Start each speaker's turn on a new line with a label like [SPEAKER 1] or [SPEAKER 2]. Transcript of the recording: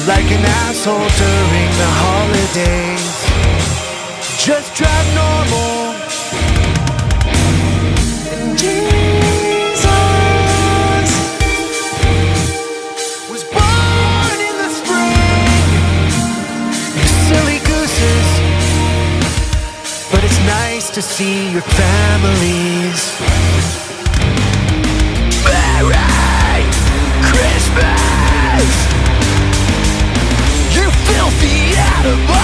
[SPEAKER 1] like an asshole during the holidays. Just drive normal. And Jesus was born in the spring. You silly gooses. But it's nice to see your families. Merry Christmas, you filthy animal.